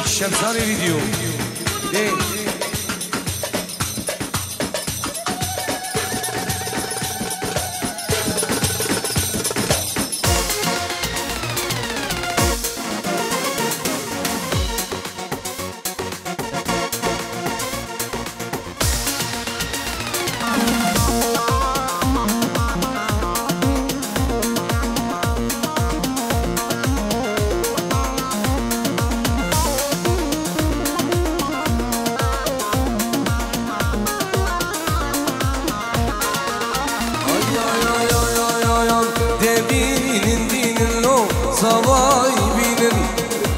شمسانی ویدیو Sabay binin,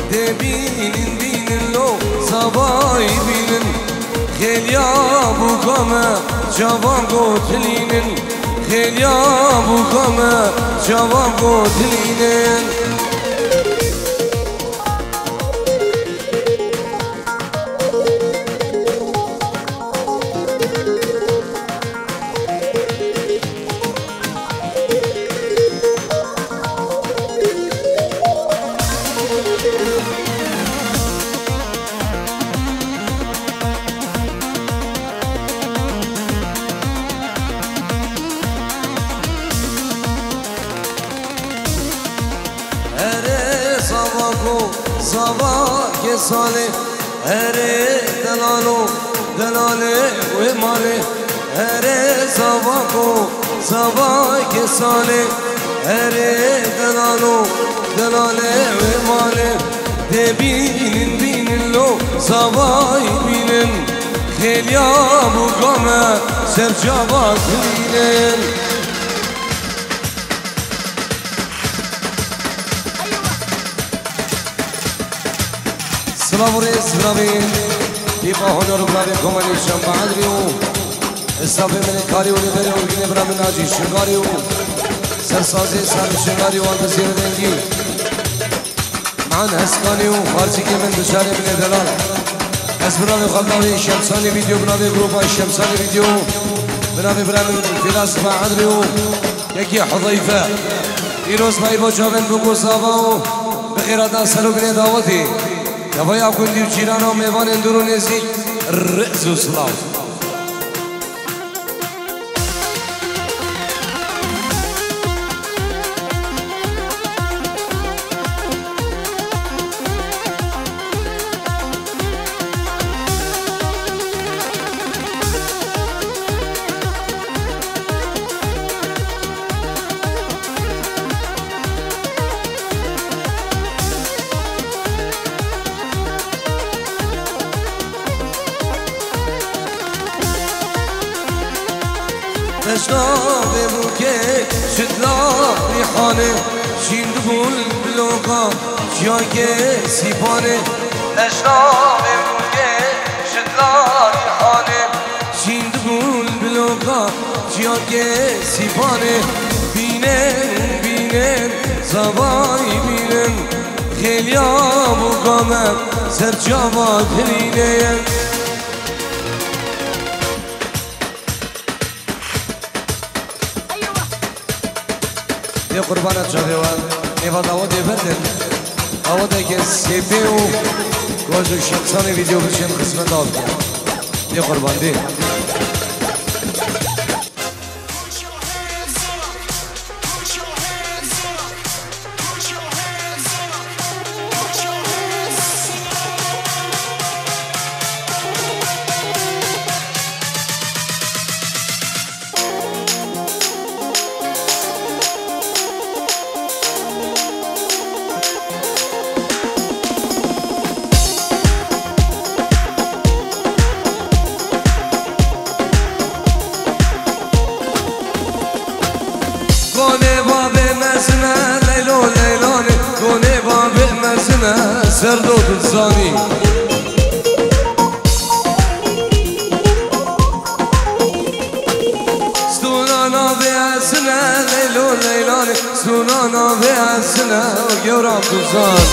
debinin lo sabay binin. Gelya bu kame cavan gotlinin, gelya bu kame cavan gotlinin. Sabah ke sale Ere delalo delale ve male Ere sabah ke sale Ere delalo delale ve male Debinin lo sabah binin Gelya bu kame sercava klinin. Slavores bravi, tipa honor bravi komani shambadriu. Estave mene kariu libere urgine bravi naji shingariu. Sarsazi sar shingariu antazir dengi. Man haskaniu farsi ke men dışarı bine delal. Ez bravi khaldavi shamsani video bravi grupa shamsani video. Bravi filas ba'adriu. Yeki hudayfa. İroz baybo javen buku sabao. Bkhiradan salubine davati. Yavaya kundi uçirano mevan endurun ezik Rezu slav اشرب بوكي شدلا ريحانه شين دبول بلوكا جاكي سيبانه اشرب بوكي شدلا ريحانه شين دبول بلوكا جاكي سيبانه بينن زباي بينن خيليا بوكامم سرجاوا ترينين. يا قربانة شبيوان نيفاد عوضي بردن عوضي كسيبيو كوزو شمساني فيديو بشين قسمة دابك يا قربان دي سردود الزاني ستونانا بياسنا ليلو ليلاني ستونانا بياسنا وقورام تزان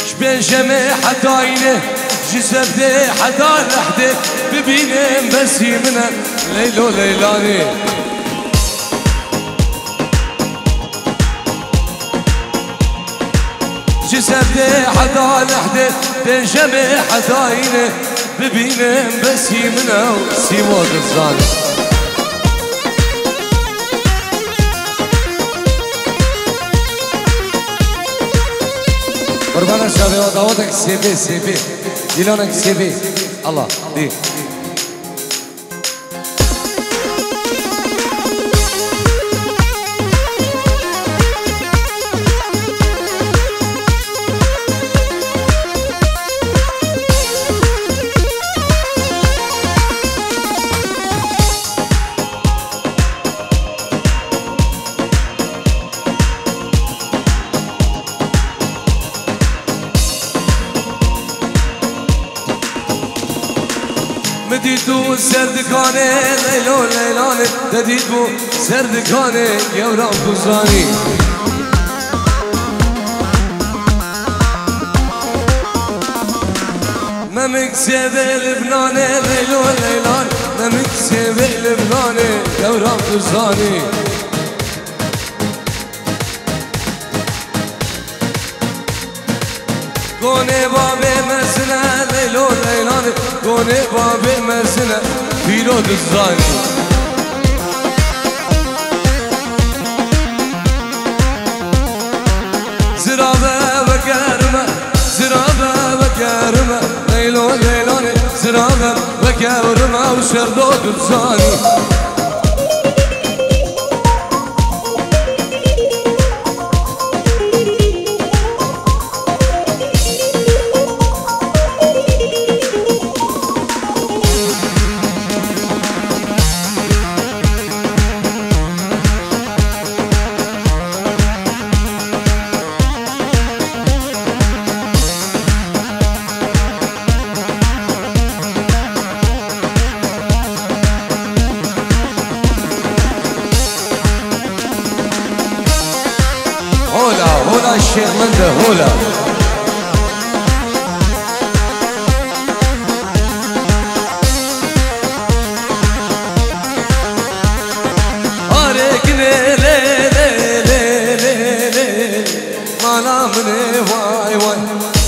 شبين جمي حتى عينه جسدي حتى لحده ببينه بس يمنا ليلو ليلاني جسدي حدا لحدي تنجمع حداينه ببينه بس يمنه سيواد الزاني قربان الشافي وداودك سيبي سيبي ديلانك سيبي الله دي مديتو سردكاني ليلو ليلاني تديتو سردكاني يورا بوزاني ممك سيبي لبناني ليلو ليلاني ممك سيبي لبناني يورا بوزاني كوني بابي مسنة ليلو ليلاني كوني بابي مسنة فيلو دزاني زرابة وكرمة زرابة وكرمة ليلو ليلاني زرابة وكرمة وشردو دزاني هولا الشيخ منده هولا هاريك لي لي لي لي لي لي ما نامني واي واي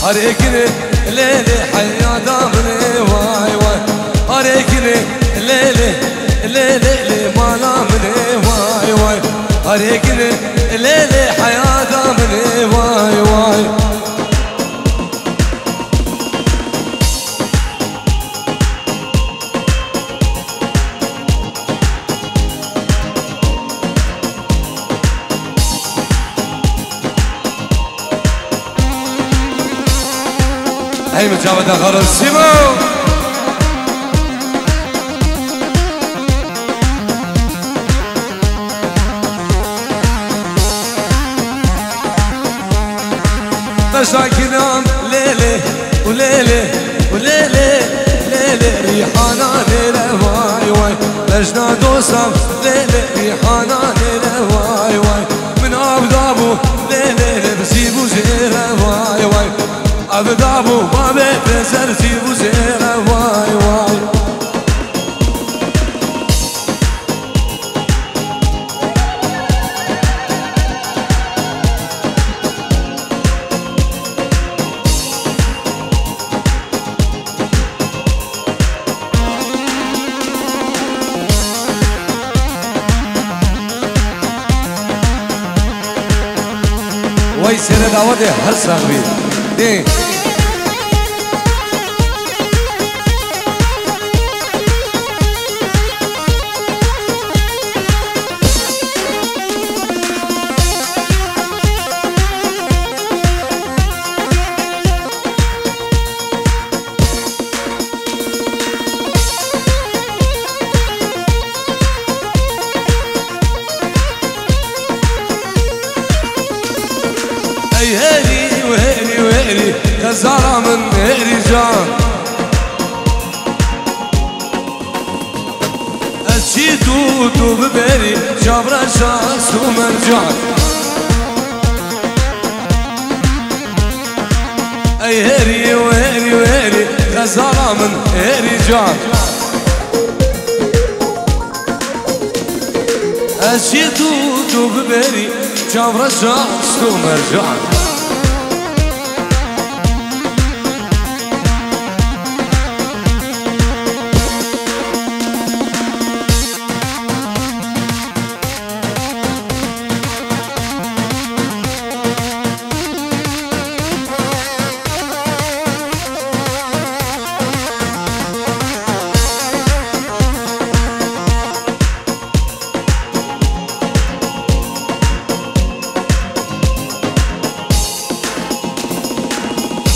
هاريك لي لي لي حيا دامني واي واي هاريك لي لي لي لي لي ما نامني واي واي هاريك لي ليلي حياة دامني واي واي هاي مجاوة غرر سيمو ساكنام ليلي وليلي وليلي ليلي ريحانا ليلي واي واي لجنا دوسام ليلي ريحانا ليلي واي واي من أبدابو ليلي بسيبو زيرة واي واي أبدابو ما بيتزر سيبو زيرة واي واي ويسير داودي حسن بي دي هيري وهيري وهيري غزالة من هيري جان أشيدو ببيري جابرا شاس ومرجان أي هيري وهيري وهيري غزالة من هيري جان أشيدو ببيري جابرا شاس ومرجان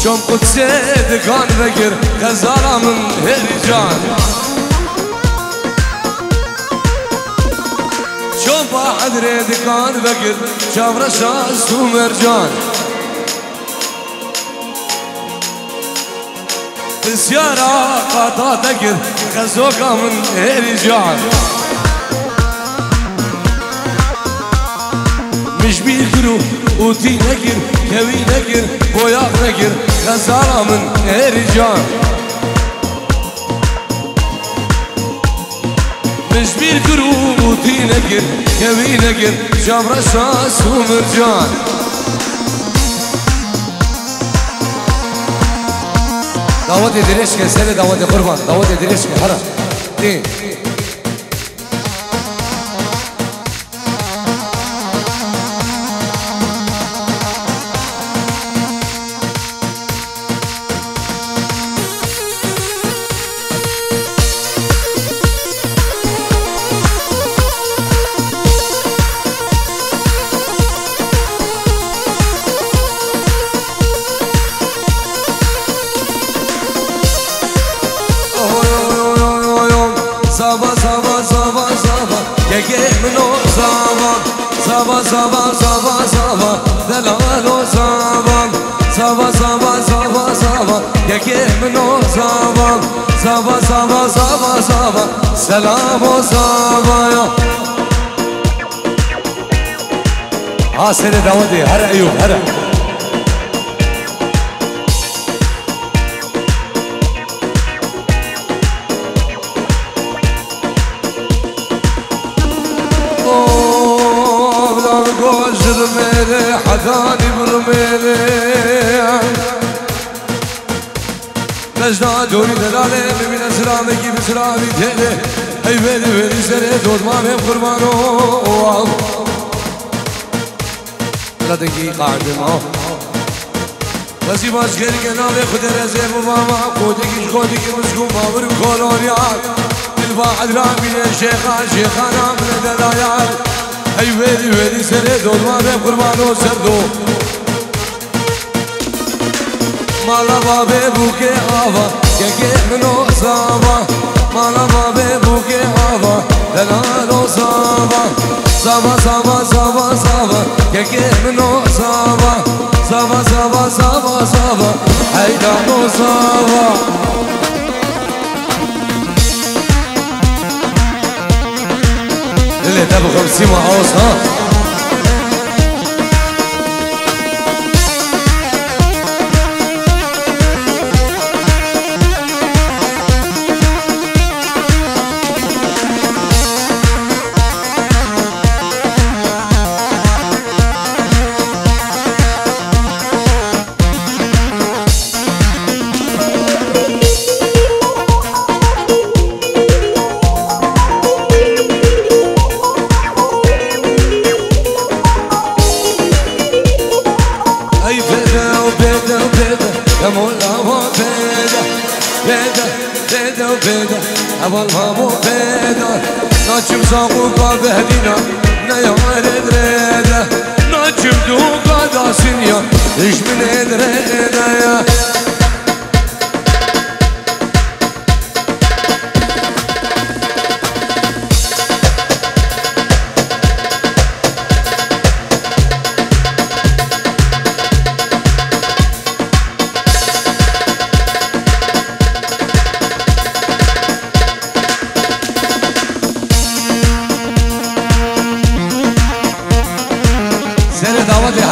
شم قدسي دكان بقر غزالة من هرجان شم بعد دكان بقر شاف رشاش ومرجان بسيارة قاطع دقر غزوكا من هرجان مش بيقروا وتي نقر كوي نقر بوياق نقر غزالة من هرجان مش بيقروا وتي نقر كوي نقر شاف رشاش ومرجان داود دريشك سنة داود قربان داود دريشك هرا دين Sava sava sava sava delalo sava sava sava sava sava yekemno sava sava sava sava sava selamo sava ya asere davadi har ayub har برميلي حذاني برميلي نجنا دوري دلالي من اسلامي كي بسلامي تيلي اي ويلي ويلي سري دود ما بهم قربانو لا دقيقة عند ما بس باش غير كنابي خد رزي بابا خودك خودك مسكون باور كولونيات الواحد رامي شيخانا من دلايات اي ويلي ويلي سري دود ما بهم قربانو سردو مالا بابي بوكي آفا كيكي منو صافا مالا بابي بوكي آفا دلالو صافا صافا صافا صافا صافا كيكي منو صافا صافا صافا صافا صافا حيدانو صافا اللي تبغى 50 معوص ها اول همو پیدا ناچم زاقوقا بهدینا نیار درده ناچم دوقا داسینیا اش من درده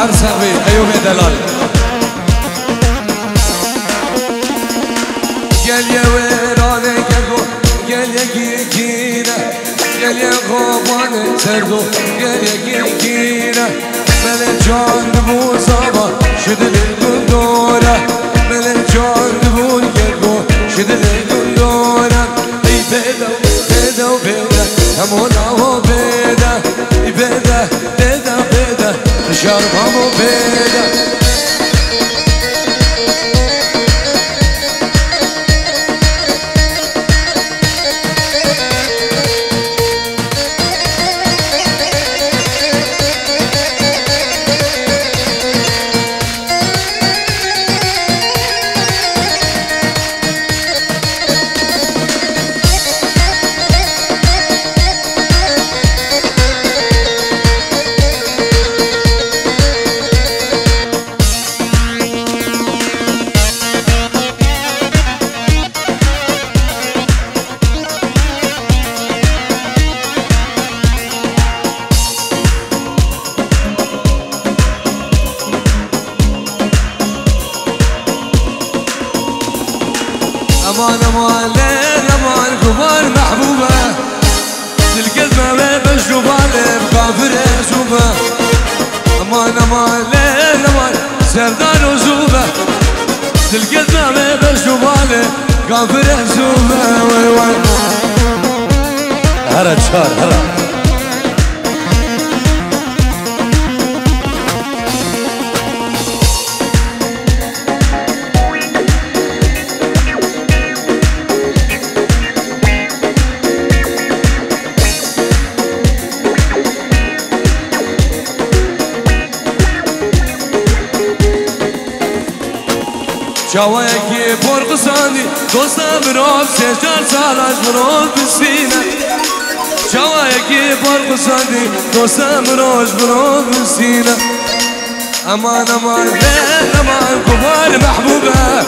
هر سوی ایوب دلال گل یه ویرانه گل یکی کینه گل یه خوابانه سردو گل یکی کینه مل جان دبون زابا شده لیدون دوره مل جان دبون گرگو شده لیدون دوره ای بیده بیده بیده همون آوا بیده ای بیده بیده بیده شربامو بیده امان امان ليل امان كبار محبوبة تلقيت ما بشوفها بكافر اشوفه امان امان ليل امان سردان وزوبة تلقيت ما بشوفها بكافر اشوفه وي وي هرد شار هرد جوایکی پرقصانی دوستم رو سجار سالاش مرو بسینه جوایکی پرقصانی دوستم روش مرو بسینه امان امان ليل امان كبار محبوبه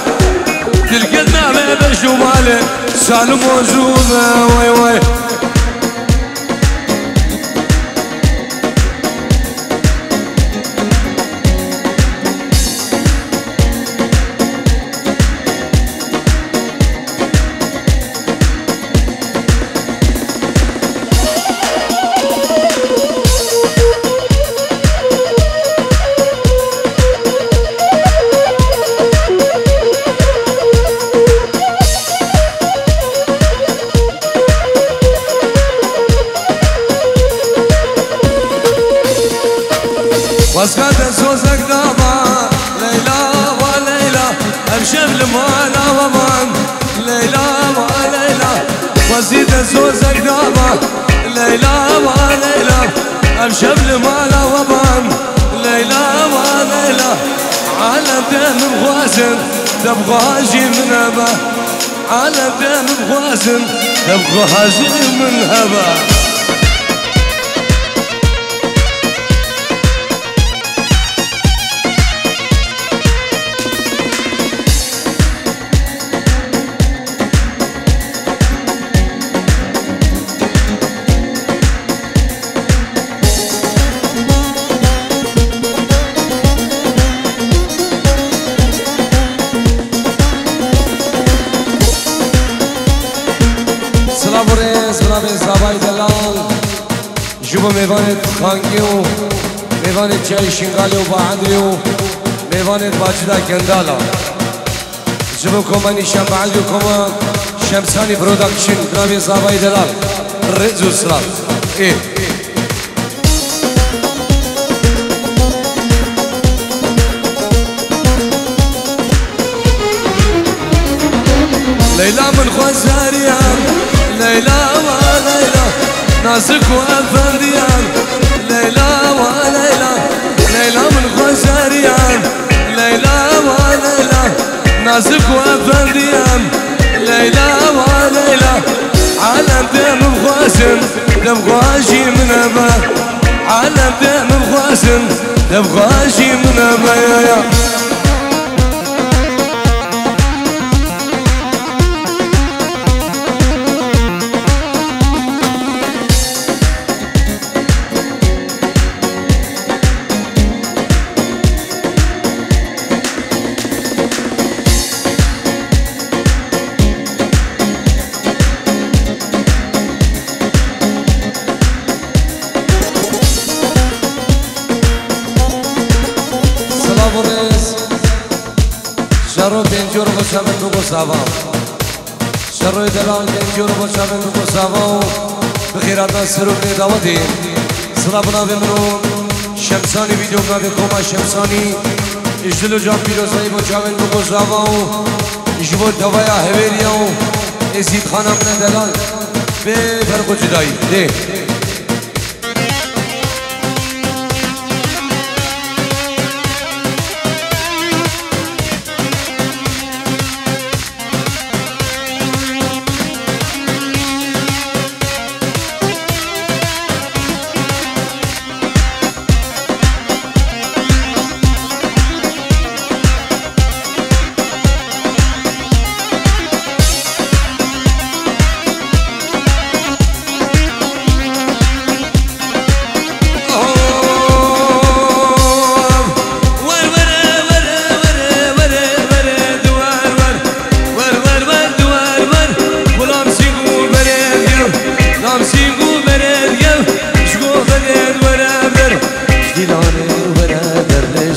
تلقيت ما بشوفها سالم وزوبه وي وي واسقط سوزك دابا ليلى وليلى امشي بلمانا ومان ليلى وليلى وزيد سوزك دابا ليلى وليلى امشي بلمانا ومان ليلى وليلى على دم بغازن تبغى اجي من هبا على دم بغازن تبغى اجي من هبا زبای دلال جبو میوانت خانگی و میوانت جای شنگالی و بعدی و میوانت باجدا گندالا جبو کمانی شمعالی و کمان شمسانی پرودکشن جناب زبای دلال رزو سلام ليلى من خوزاريان ليلى وليلى نازك وأفنديان ليلى وليلى ليلى من خوزاريان ليلى وليلى نازك وأفنديان ليلى وليلى عالم دم بغازن تبغاشي من أبا عالم دم بغازن تبغاشي من أبا يا شروع دنجور بشامل بگو سوام شروع دلال دنجور بشامل بگو سوام بخیراتنا سروک نداودیم سلابنا بمنون شمسانی ویدیو ناده کما شمسانی اجدلو جان پیروزایی بشامل بگو سوام اجبور دوایا هویریاو ازید خانم ندلال به فرق جدایی ده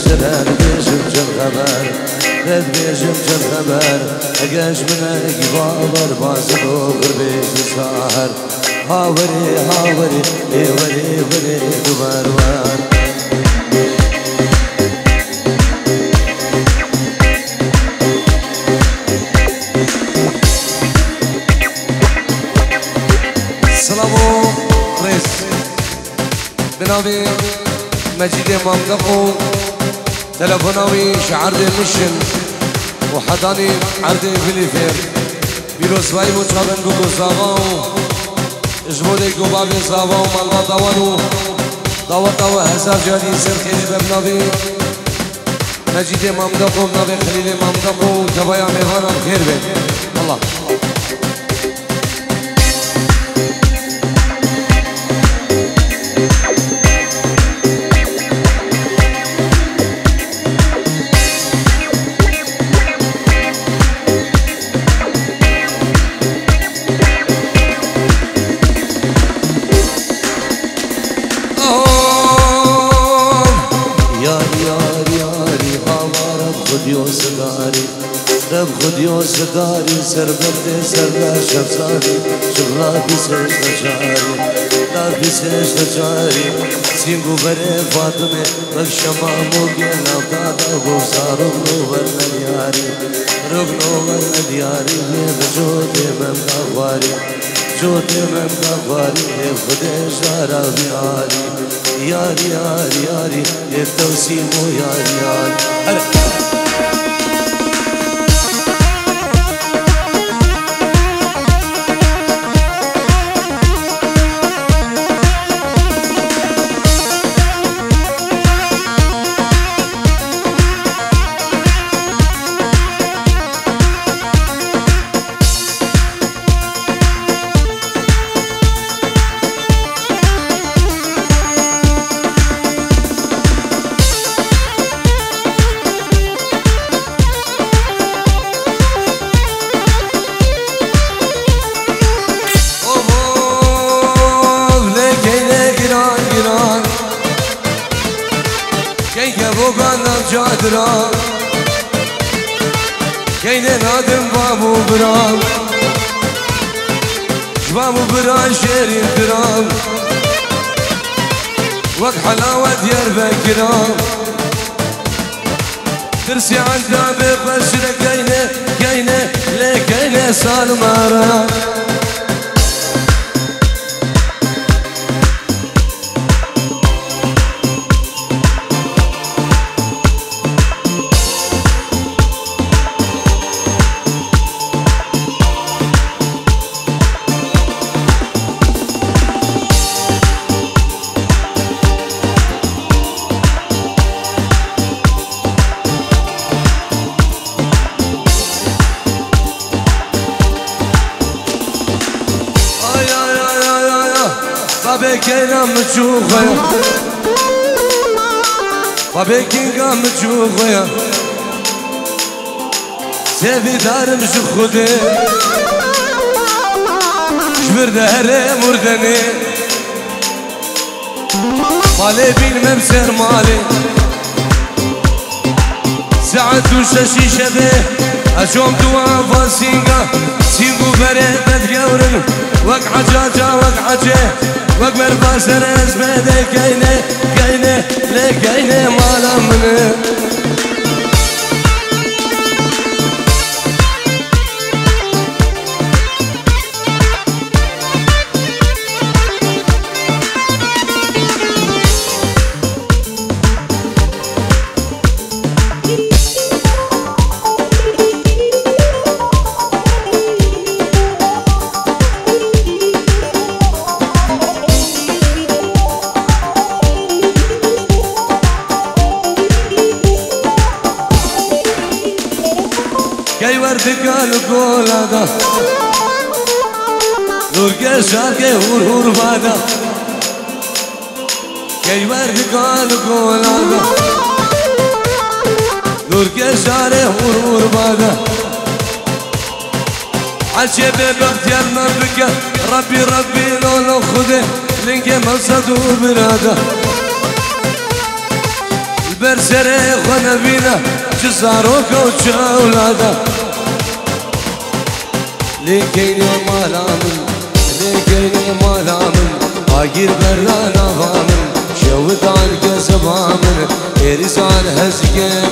رد بيجم جل خبر رد بيجم جل خبر اقاش منك بابر بازلو غربيش ساهر هاوري هاوري وري وري دوبروان سلامو ريس بناوي مجيد ممدقو تلفوناوي شعر دي مشن وحضاني عردي فيليفير بيروس باي مجابن بكو زاغاو اجبودي قبابي زاغاو مالبا دوانو داوة هزار جاني سر خيري ببناوي مجيد ممدقو بناوي خليل ممدقو تبايا ميغانا بخير بي الله رب خودیو صداری سر برده سر لاشب زاری شغلا بیسش نجاری لا بیسش نجاری سینگو بره فاطمه بخشما موگه نفتادا گوزا رگنو ورندیاری رگنو ورندیاری بجود من داغواری جود من داغواری خودش دارا بیاری یاری یاری یاری توسیمو یاری یاری جادرا كيني نادم بابو برام شبابو بران شيرين برام وقت حلاوة ديار بكرام ترسي عندها بقشرة كيني كيني ليه كيني سالمارا بابكينا مجوخيا بابكينا مجوخيا سيفي دار مجخودي جبر دهري مردني مالي بين ممسر مالي ساعة وشاشي شبه أجوم دوا فاسينغا سينغو بري بدقورن وق عجاجا وق عجي وق مرفا سرز بده كيني كيني لي كيني مالا مني وردگان گولادا نور کے شاگے ہور ہور بادا کئی وردگان گولادا نور کے شارے ہور ہور بادا عشي بختيار ما بكى ربي ربي لولو خده لنجي مصد وبراده برسري خنبينا جزاروك وجولادا لكيني مالامن لكيني مالامن عاقر برانا غامن شوت عن كسبامن إرسال هزقين